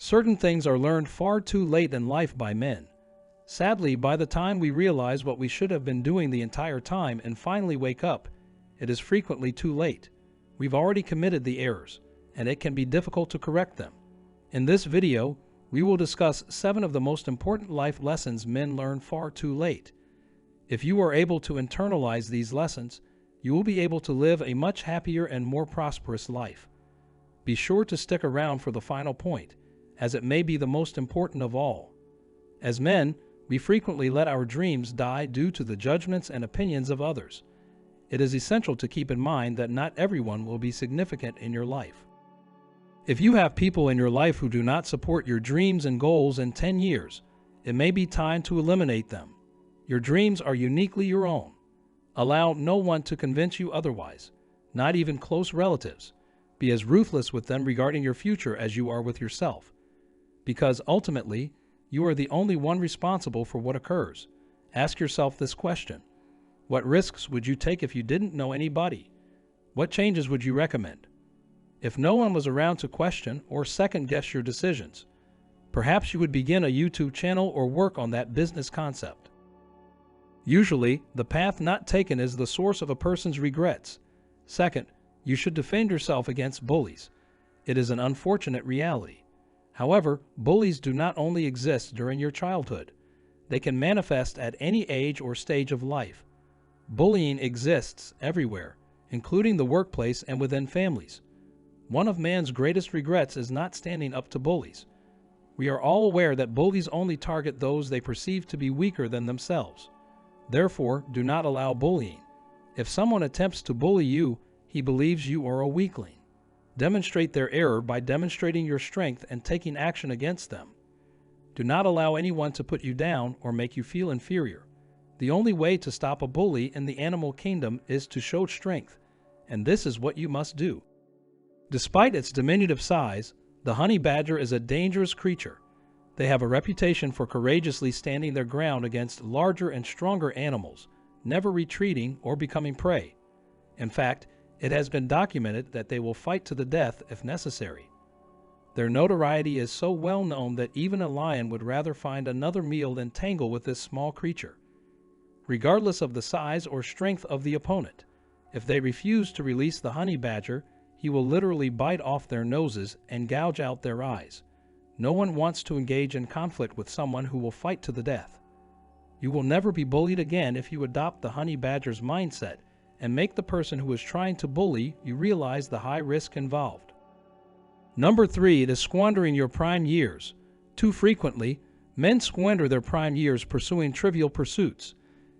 Certain things are learned far too late in life by men. Sadly, by the time we realize what we should have been doing the entire time and finally wake up, it is frequently too late. We've already committed the errors, and it can be difficult to correct them. In this video, we will discuss 7 of the most important life lessons men learn far too late. If you are able to internalize these lessons, you will be able to live a much happier and more prosperous life. Be sure to stick around for the final point, as it may be the most important of all. As men, we frequently let our dreams die due to the judgments and opinions of others. It is essential to keep in mind that not everyone will be significant in your life. If you have people in your life who do not support your dreams and goals in 10 years, it may be time to eliminate them. Your dreams are uniquely your own. Allow no one to convince you otherwise, not even close relatives. Be as ruthless with them regarding your future as you are with yourself. Because ultimately, you are the only one responsible for what occurs. Ask yourself this question: what risks would you take if you didn't know anybody? What changes would you recommend? If no one was around to question or second-guess your decisions, perhaps you would begin a YouTube channel or work on that business concept. Usually, the path not taken is the source of a person's regrets. Second, you should defend yourself against bullies. It is an unfortunate reality. However, bullies do not only exist during your childhood. They can manifest at any age or stage of life. Bullying exists everywhere, including the workplace and within families. One of man's greatest regrets is not standing up to bullies. We are all aware that bullies only target those they perceive to be weaker than themselves. Therefore, do not allow bullying. If someone attempts to bully you, he believes you are a weakling. Demonstrate their error by demonstrating your strength and taking action against them. Do not allow anyone to put you down or make you feel inferior. The only way to stop a bully in the animal kingdom is to show strength, and this is what you must do. Despite its diminutive size, the honey badger is a dangerous creature. They have a reputation for courageously standing their ground against larger and stronger animals, never retreating or becoming prey. In fact, it has been documented that they will fight to the death if necessary. Their notoriety is so well known that even a lion would rather find another meal than tangle with this small creature. Regardless of the size or strength of the opponent, if they refuse to release the honey badger, he will literally bite off their noses and gouge out their eyes. No one wants to engage in conflict with someone who will fight to the death. You will never be bullied again if you adopt the honey badger's mindset and make the person who is trying to bully you realize the high risk involved. Number 3, it is squandering your prime years. Too frequently, men squander their prime years pursuing trivial pursuits.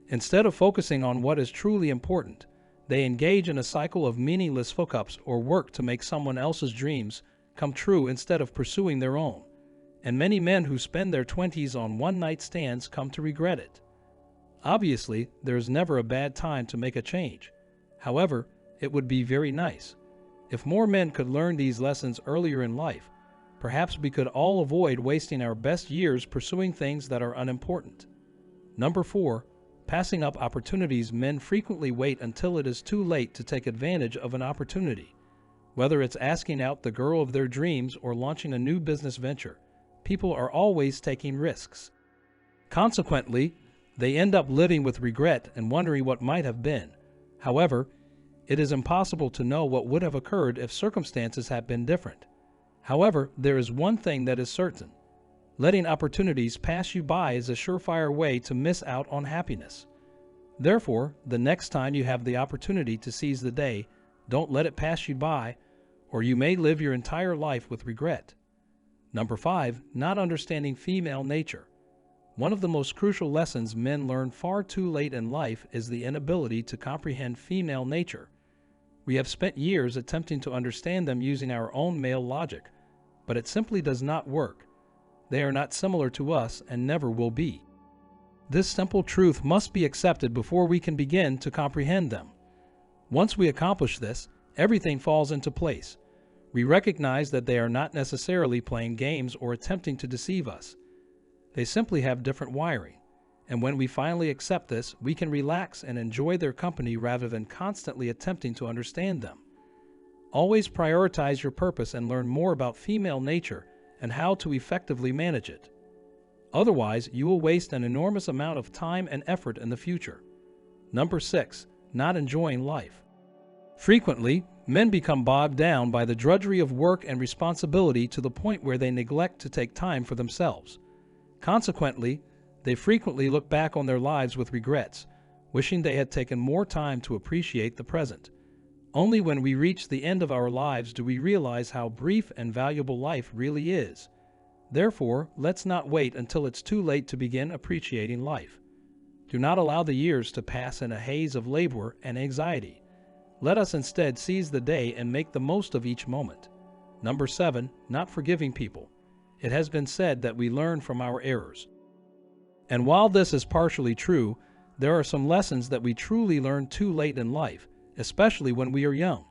Instead of focusing on what is truly important, they engage in a cycle of meaningless hookups or work to make someone else's dreams come true instead of pursuing their own. And many men who spend their 20s on one-night stands come to regret it. Obviously, there is never a bad time to make a change. However, it would be very nice if more men could learn these lessons earlier in life. Perhaps we could all avoid wasting our best years pursuing things that are unimportant. Number 4, passing up opportunities. Men frequently wait until it is too late to take advantage of an opportunity. Whether it's asking out the girl of their dreams or launching a new business venture, people are always taking risks. Consequently, they end up living with regret and wondering what might have been. However, it is impossible to know what would have occurred if circumstances had been different. However, there is one thing that is certain. Letting opportunities pass you by is a surefire way to miss out on happiness. Therefore, the next time you have the opportunity to seize the day, don't let it pass you by, or you may live your entire life with regret. Number 5, not understanding female nature. One of the most crucial lessons men learn far too late in life is the inability to comprehend female nature. We have spent years attempting to understand them using our own male logic, but it simply does not work. They are not similar to us and never will be. This simple truth must be accepted before we can begin to comprehend them. Once we accomplish this, everything falls into place. We recognize that they are not necessarily playing games or attempting to deceive us. They simply have different wiring, and when we finally accept this, we can relax and enjoy their company rather than constantly attempting to understand them. Always prioritize your purpose and learn more about female nature and how to effectively manage it. Otherwise, you will waste an enormous amount of time and effort in the future. Number 6. Not enjoying life. Frequently, men become bogged down by the drudgery of work and responsibility to the point where they neglect to take time for themselves. Consequently, they frequently look back on their lives with regrets, wishing they had taken more time to appreciate the present. Only when we reach the end of our lives do we realize how brief and valuable life really is. Therefore, let's not wait until it's too late to begin appreciating life. Do not allow the years to pass in a haze of labor and anxiety. Let us instead seize the day and make the most of each moment. Number 7. Not forgiving people. It has been said that we learn from our errors. And while this is partially true, there are some lessons that we truly learn too late in life, especially when we are young.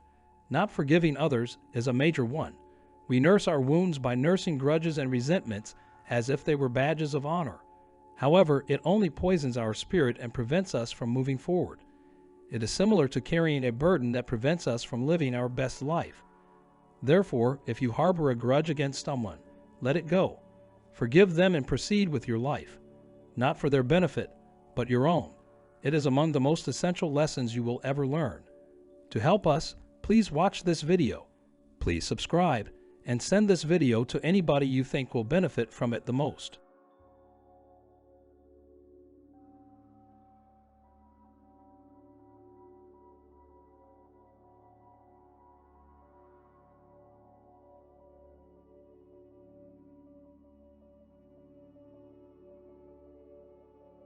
Not forgiving others is a major one. We nurse our wounds by nursing grudges and resentments as if they were badges of honor. However, it only poisons our spirit and prevents us from moving forward. It is similar to carrying a burden that prevents us from living our best life. Therefore, if you harbor a grudge against someone, let it go. Forgive them and proceed with your life, not for their benefit, but your own. It is among the most essential lessons you will ever learn. To help us, please watch this video. Please subscribe and send this video to anybody you think will benefit from it the most.